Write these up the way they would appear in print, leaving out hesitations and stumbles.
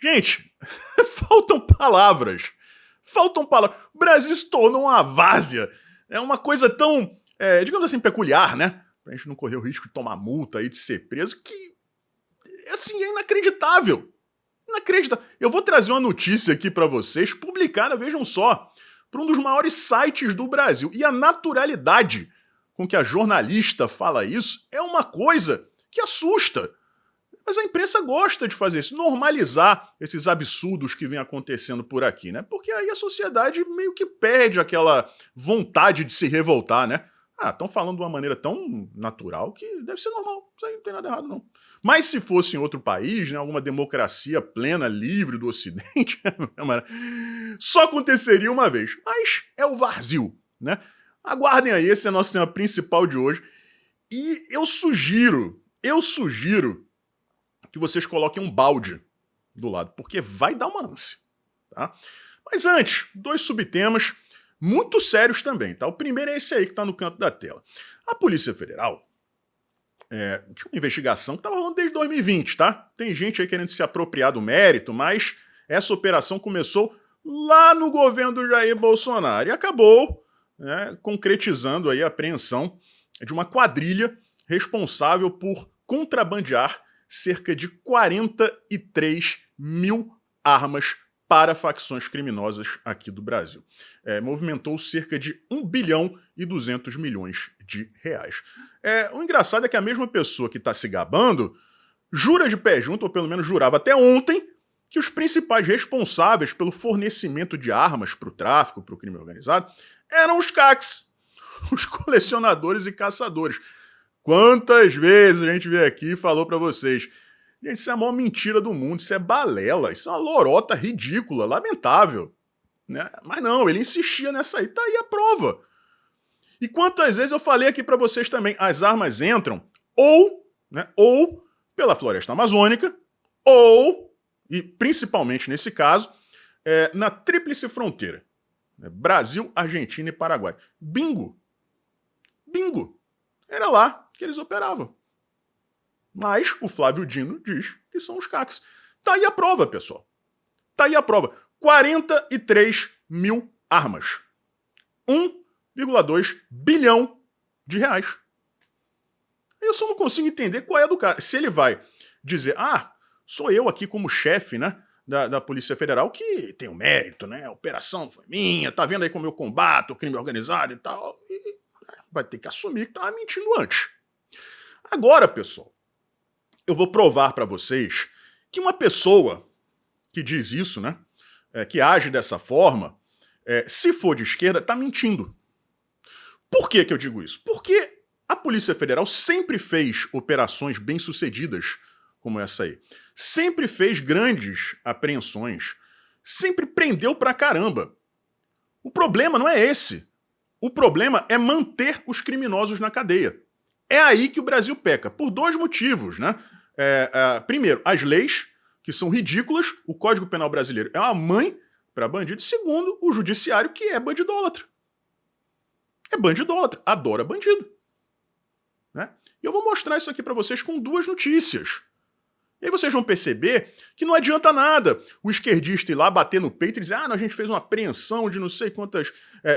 Gente, faltam palavras. Faltam palavras. O Brasil se tornou uma várzea. É uma coisa tão, digamos assim, peculiar, né? Pra gente não correr o risco de tomar multa e de ser preso, que, assim, é inacreditável. Inacreditável. Eu vou trazer uma notícia aqui pra vocês, publicada, vejam só, por um dos maiores sites do Brasil. E a naturalidade com que a jornalista fala isso é uma coisa que assusta. Mas a imprensa gosta de fazer isso, normalizar esses absurdos que vem acontecendo por aqui, né? Porque aí a sociedade meio que perde aquela vontade de se revoltar, né? Ah, estão falando de uma maneira tão natural que deve ser normal. Isso aí não tem nada errado, não. Mas se fosse em outro país, né, alguma democracia plena, livre do Ocidente, só aconteceria uma vez. Mas é o vazio, né? Aguardem aí, esse é o nosso tema principal de hoje. E eu sugiro que vocês coloquem um balde do lado, porque vai dar uma ânsia, tá? Mas antes, 2 subtemas muito sérios também, tá? O primeiro é esse aí que tá no canto da tela. A Polícia Federal tinha uma investigação que tava rolando desde 2020, tá? Tem gente aí querendo se apropriar do mérito, mas essa operação começou lá no governo do Jair Bolsonaro e acabou, né, concretizando aí a apreensão de uma quadrilha responsável por contrabandear cerca de 43 mil armas para facções criminosas aqui do Brasil. Movimentou cerca de 1 bilhão e 200 milhões de reais. O engraçado é que a mesma pessoa que está se gabando jura de pé junto, ou pelo menos jurava até ontem, que os principais responsáveis pelo fornecimento de armas para o tráfico, para o crime organizado, eram os CACs, os colecionadores e caçadores. Quantas vezes a gente veio aqui e falou pra vocês, gente, isso é a maior mentira do mundo, isso é balela, isso é uma lorota ridícula, lamentável. Né? Mas não, ele insistia nessa aí, tá aí a prova. E quantas vezes eu falei aqui pra vocês também, as armas entram ou pela floresta amazônica, ou, e principalmente nesse caso, na tríplice fronteira. Brasil, Argentina e Paraguai. Bingo! Bingo! Era lá que eles operavam. Mas o Flávio Dino diz que são os CACs. Tá aí a prova, pessoal. Tá aí a prova. 43 mil armas. 1,2 bilhão de reais. Eu só não consigo entender qual é a do cara. Se ele vai dizer, sou eu aqui como chefe, né, da Polícia Federal que tem o mérito, né, a operação foi minha, tá vendo aí como eu combato o crime organizado e tal, e vai ter que assumir que tava mentindo antes. Agora, pessoal, eu vou provar para vocês que uma pessoa que diz isso, né, que age dessa forma, se for de esquerda, tá mentindo. Por que eu digo isso? Porque a Polícia Federal sempre fez operações bem-sucedidas como essa aí. Sempre fez grandes apreensões. Sempre prendeu pra caramba. O problema não é esse. O problema é manter os criminosos na cadeia. É aí que o Brasil peca, por 2 motivos, né? Primeiro, as leis, que são ridículas, o Código Penal brasileiro é uma mãe para bandido. Segundo, o judiciário, que é bandidólatra. É bandidólatra, adora bandido. Né? E eu vou mostrar isso aqui para vocês com 2 notícias. E aí vocês vão perceber que não adianta nada o esquerdista ir lá bater no peito e dizer a gente fez uma apreensão de não sei quantas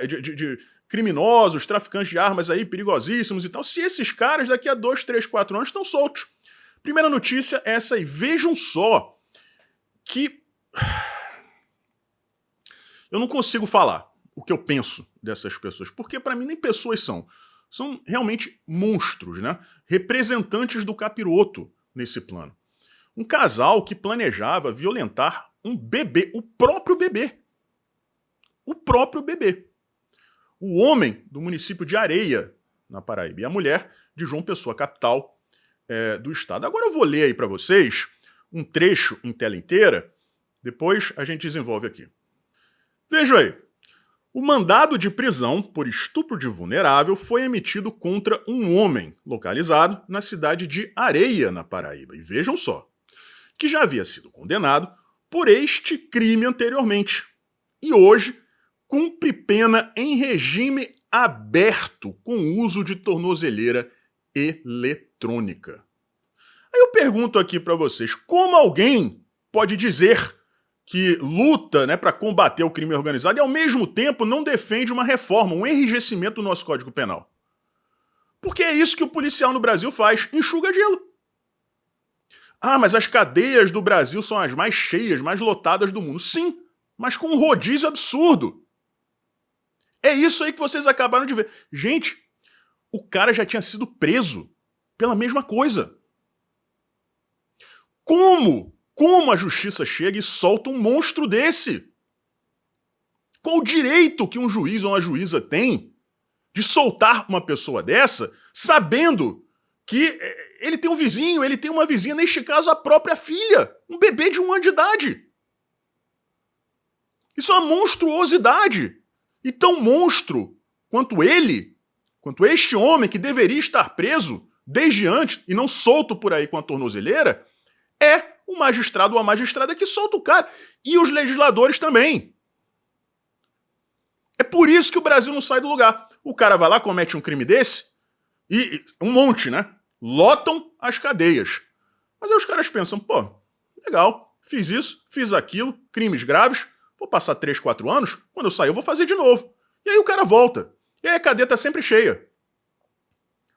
de criminosos, traficantes de armas aí perigosíssimos e tal, se esses caras daqui a 2, 3, 4 anos estão soltos. Primeira notícia é essa aí. Vejam só que eu não consigo falar o que eu penso dessas pessoas, porque para mim nem pessoas são. São realmente monstros, né? Representantes do capiroto nesse plano. Um casal que planejava violentar um bebê, o próprio bebê. O próprio bebê. O homem do município de Areia, na Paraíba, e a mulher de João Pessoa, capital do estado. Agora eu vou ler aí para vocês um trecho em tela inteira, depois a gente desenvolve aqui. Vejam aí. O mandado de prisão por estupro de vulnerável foi emitido contra um homem localizado na cidade de Areia, na Paraíba. E vejam só, que já havia sido condenado por este crime anteriormente. E hoje cumpre pena em regime aberto com uso de tornozeleira eletrônica. Aí eu pergunto aqui para vocês, como alguém pode dizer que luta, né, para combater o crime organizado e, ao mesmo tempo, não defende uma reforma, um enrijecimento do nosso Código Penal? Porque é isso que o policial no Brasil faz, enxuga gelo. Ah, mas as cadeias do Brasil são as mais cheias, mais lotadas do mundo. Sim, mas com um rodízio absurdo. É isso aí que vocês acabaram de ver. Gente, o cara já tinha sido preso pela mesma coisa. Como a justiça chega e solta um monstro desse? Qual o direito que um juiz ou uma juíza tem de soltar uma pessoa dessa, sabendo que ele tem um vizinho, ele tem uma vizinha, neste caso a própria filha, um bebê de 1 ano de idade? Isso é uma monstruosidade. E tão monstro quanto ele, quanto este homem que deveria estar preso desde antes e não solto por aí com a tornozeleira, é o magistrado ou a magistrada que solta o cara. E os legisladores também. É por isso que o Brasil não sai do lugar. O cara vai lá, comete um crime desse, e um monte, né? Lotam as cadeias. Mas aí os caras pensam, pô, legal, fiz isso, fiz aquilo, crimes graves, vou passar 3, 4 anos, quando eu sair eu vou fazer de novo. E aí o cara volta. E aí a cadeia tá sempre cheia.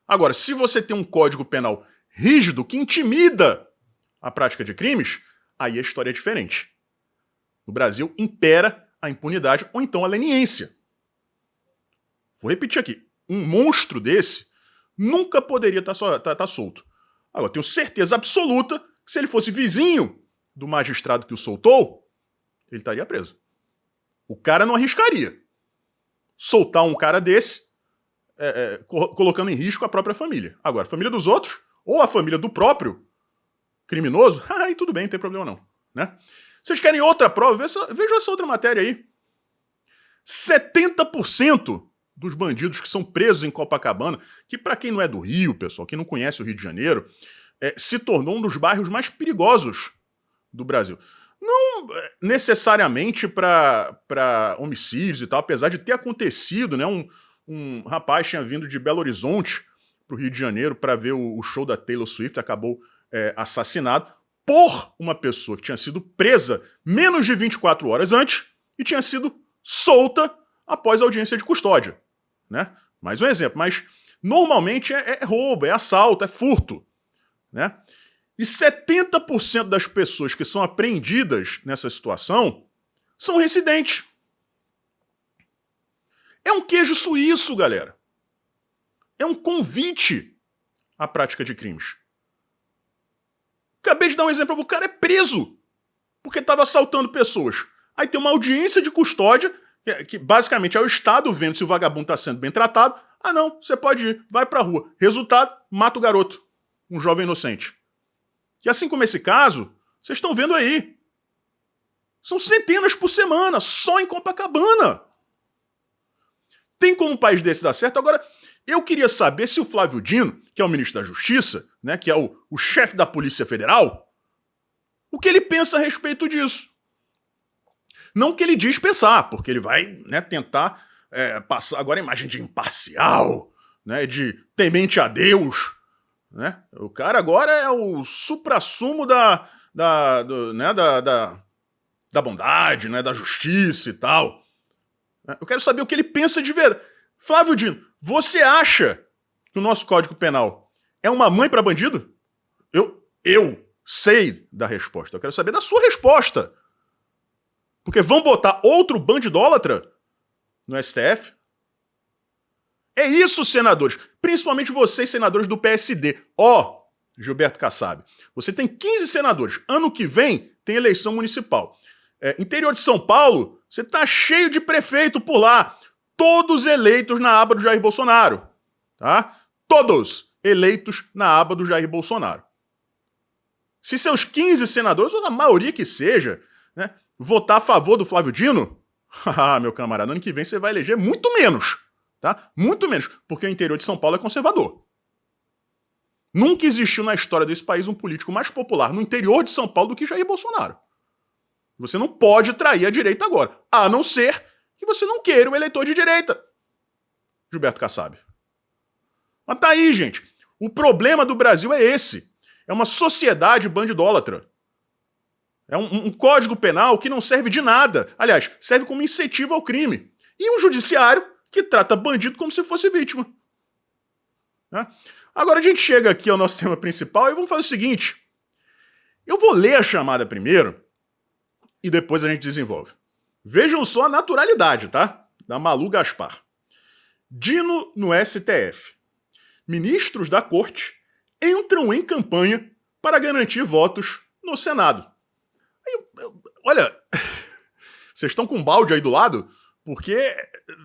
Agora, se você tem um código penal rígido que intimida a prática de crimes, aí a história é diferente. No Brasil impera a impunidade ou então a leniência. Vou repetir aqui. Um monstro desse nunca poderia estar solto. Agora, eu tenho certeza absoluta que se ele fosse vizinho do magistrado que o soltou, ele estaria preso. O cara não arriscaria soltar um cara desse, colocando em risco a própria família. Agora, a família dos outros, ou a família do próprio criminoso, aí tudo bem, não tem problema não. Né? Vocês querem outra prova? Vejam essa outra matéria aí. 70% dos bandidos que são presos em Copacabana, que para quem não é do Rio, pessoal, quem não conhece o Rio de Janeiro, se tornou um dos bairros mais perigosos do Brasil. Não necessariamente para homicídios e tal, apesar de ter acontecido, né? Um rapaz tinha vindo de Belo Horizonte para o Rio de Janeiro para ver o show da Taylor Swift, acabou assassinado por uma pessoa que tinha sido presa menos de 24 horas antes e tinha sido solta após a audiência de custódia. Né? Mais um exemplo, mas normalmente é roubo, é assalto, é furto. Né? E 70% das pessoas que são apreendidas nessa situação são residentes. É um queijo suíço, galera. É um convite à prática de crimes. Acabei de dar um exemplo, o cara é preso porque estava assaltando pessoas. Aí tem uma audiência de custódia, que basicamente é o Estado vendo se o vagabundo está sendo bem tratado. Ah não, você pode ir, vai pra rua. Resultado, mata o garoto, um jovem inocente. E assim como esse caso, vocês estão vendo aí. São centenas por semana, só em Copacabana. Tem como um país desse dar certo? Agora, eu queria saber se o Flávio Dino, que é o ministro da Justiça, né, que é o chefe da Polícia Federal, o que ele pensa a respeito disso. Não que ele diz pensar, porque ele vai, né, tentar passar agora a imagem de imparcial, né, de temente a Deus. Né? O cara agora é o suprassumo da bondade, né, da justiça e tal. Eu quero saber o que ele pensa de verdade. Flávio Dino, você acha que o nosso Código Penal é uma mãe para bandido? Eu sei da resposta. Eu quero saber da sua resposta. Porque vão botar outro bandidólatra no STF? É isso, senadores. Principalmente vocês, senadores do PSD. Gilberto Kassab, você tem 15 senadores. Ano que vem tem eleição municipal. Interior de São Paulo, você tá cheio de prefeito por lá. Todos eleitos na aba do Jair Bolsonaro. Tá? Todos eleitos na aba do Jair Bolsonaro. Se seus 15 senadores, ou a maioria que seja, né, votar a favor do Flávio Dino, meu camarada, ano que vem você vai eleger muito menos. Tá? Muito menos, porque o interior de São Paulo é conservador. Nunca existiu na história desse país um político mais popular no interior de São Paulo do que Jair Bolsonaro. Você não pode trair a direita agora, a não ser que você não queira o eleitor de direita. Gilberto Kassab. Mas tá aí, gente. O problema do Brasil é esse. É uma sociedade bandidólatra. É um código penal que não serve de nada. Aliás, serve como incentivo ao crime. E um judiciário que trata bandido como se fosse vítima. Né? Agora a gente chega aqui ao nosso tema principal e vamos fazer o seguinte. Eu vou ler a chamada primeiro e depois a gente desenvolve. Vejam só a naturalidade, tá? Da Malu Gaspar. Dino no STF. Ministros da corte entram em campanha para garantir votos no Senado. Olha, vocês estão com um balde aí do lado? Porque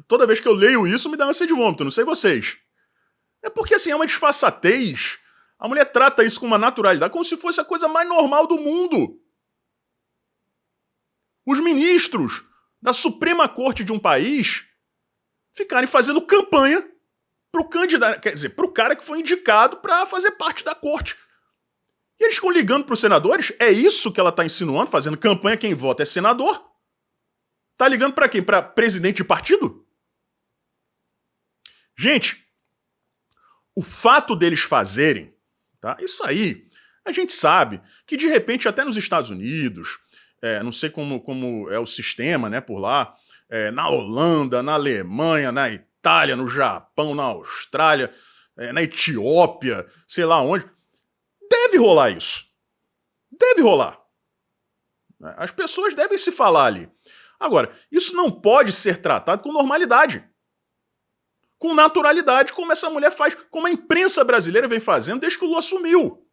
toda vez que eu leio isso me dá ânsia de vômito, não sei vocês. É porque assim, é uma disfarçatez. A mulher trata isso com uma naturalidade, como se fosse a coisa mais normal do mundo. Os ministros da Suprema Corte de um país ficarem fazendo campanha pro candidato, quer dizer, pro cara que foi indicado para fazer parte da corte. E eles ficam ligando pros senadores? É isso que ela tá insinuando, fazendo campanha, quem vota é senador? Tá ligando pra quem? Pra presidente de partido? Gente, o fato deles fazerem, tá? Isso aí, a gente sabe que de repente até nos Estados Unidos, não sei como é o sistema, né, por lá, na Holanda, na Alemanha, na Itália, no Japão, na Austrália, na Etiópia, sei lá onde, deve rolar isso. Deve rolar. As pessoas devem se falar ali. Agora, isso não pode ser tratado com normalidade. Com naturalidade, como essa mulher faz, como a imprensa brasileira vem fazendo desde que o Lula assumiu.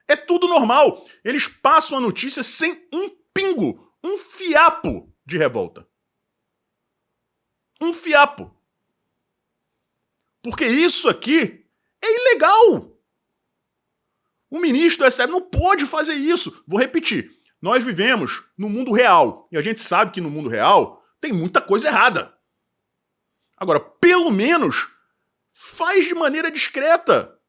É tudo normal. Eles passam a notícia sem um pingo, um fiapo de revolta. Um fiapo. Porque isso aqui é ilegal. O ministro do STF não pode fazer isso. Vou repetir. Nós vivemos no mundo real. E a gente sabe que no mundo real tem muita coisa errada. Agora, pelo menos, faz de maneira discreta.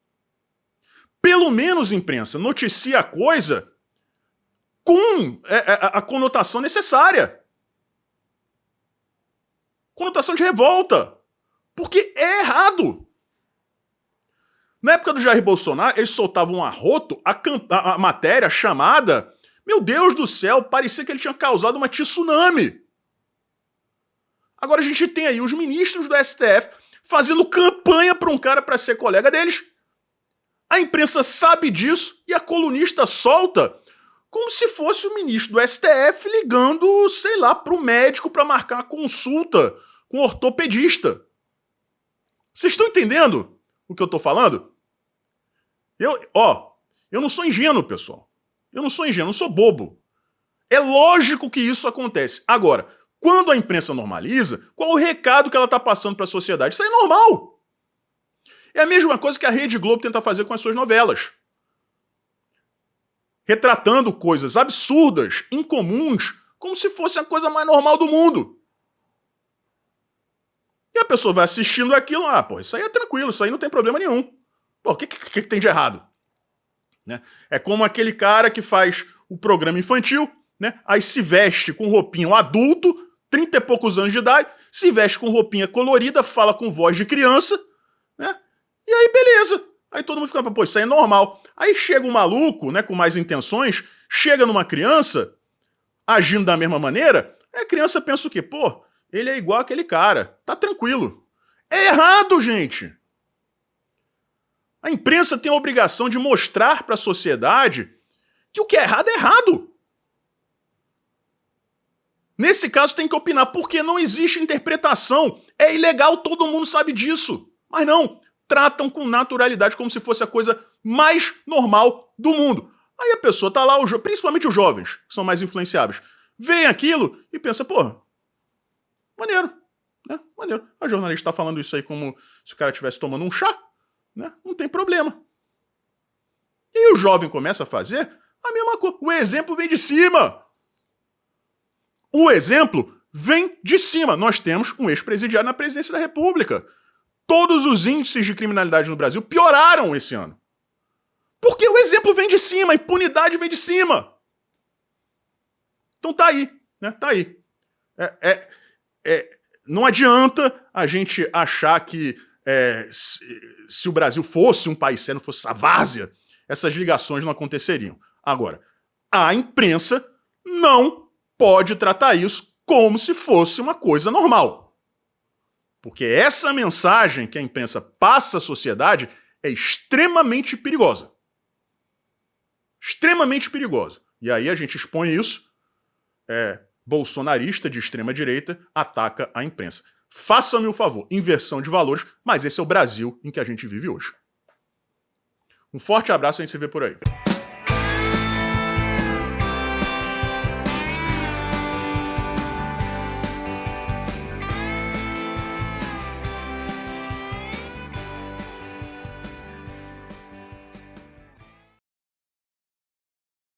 Pelo menos, imprensa, noticia a coisa com a conotação necessária. Conotação de revolta. Porque é errado. Na época do Jair Bolsonaro, eles soltavam um arroto, a matéria chamada... Meu Deus do céu, parecia que ele tinha causado uma tsunami. Agora a gente tem aí os ministros do STF fazendo campanha para um cara para ser colega deles. A imprensa sabe disso e a colunista solta como se fosse o ministro do STF ligando, sei lá, para o médico para marcar uma consulta com um ortopedista. Vocês estão entendendo o que eu estou falando? Eu não sou ingênuo, pessoal. Eu não sou ingênuo, não sou bobo. É lógico que isso acontece. Agora, quando a imprensa normaliza, qual o recado que ela está passando para a sociedade? Isso é normal. É a mesma coisa que a Rede Globo tenta fazer com as suas novelas. Retratando coisas absurdas, incomuns, como se fosse a coisa mais normal do mundo. E a pessoa vai assistindo aquilo, isso aí é tranquilo, isso aí não tem problema nenhum. Pô, o que tem de errado? Né? É como aquele cara que faz o programa infantil, né? Aí se veste com roupinha, um adulto, 30 e poucos anos de idade, se veste com roupinha colorida, fala com voz de criança, né? E aí beleza. Aí todo mundo fica, pô, isso aí é normal. Aí chega um maluco, né, com mais intenções, chega numa criança, agindo da mesma maneira, aí a criança pensa o quê? Pô, ele é igual aquele cara, tá tranquilo. É errado, gente! A imprensa tem a obrigação de mostrar para a sociedade que o que é errado. Nesse caso tem que opinar, porque não existe interpretação. É ilegal, todo mundo sabe disso. Mas não, tratam com naturalidade como se fosse a coisa mais normal do mundo. Aí a pessoa tá lá, principalmente os jovens, que são mais influenciáveis, veem aquilo e pensa, pô, maneiro, né? Maneiro. A jornalista tá falando isso aí como se o cara estivesse tomando um chá. Né? Não tem problema. E o jovem começa a fazer a mesma coisa. O exemplo vem de cima. O exemplo vem de cima. Nós temos um ex-presidiário na presidência da República. Todos os índices de criminalidade no Brasil pioraram esse ano. Porque o exemplo vem de cima, a impunidade vem de cima. Então tá aí, né? Tá aí. Não adianta a gente achar que se o Brasil fosse um país sério, não fosse essa várzea, essas ligações não aconteceriam. Agora, A imprensa não pode tratar isso como se fosse uma coisa normal. Porque essa mensagem que a imprensa passa à sociedade é extremamente perigosa. Extremamente perigosa. E aí a gente expõe isso, bolsonarista de extrema direita ataca a imprensa. Faça-me o favor, inversão de valores, mas esse é o Brasil em que a gente vive hoje. Um forte abraço, a gente se vê por aí.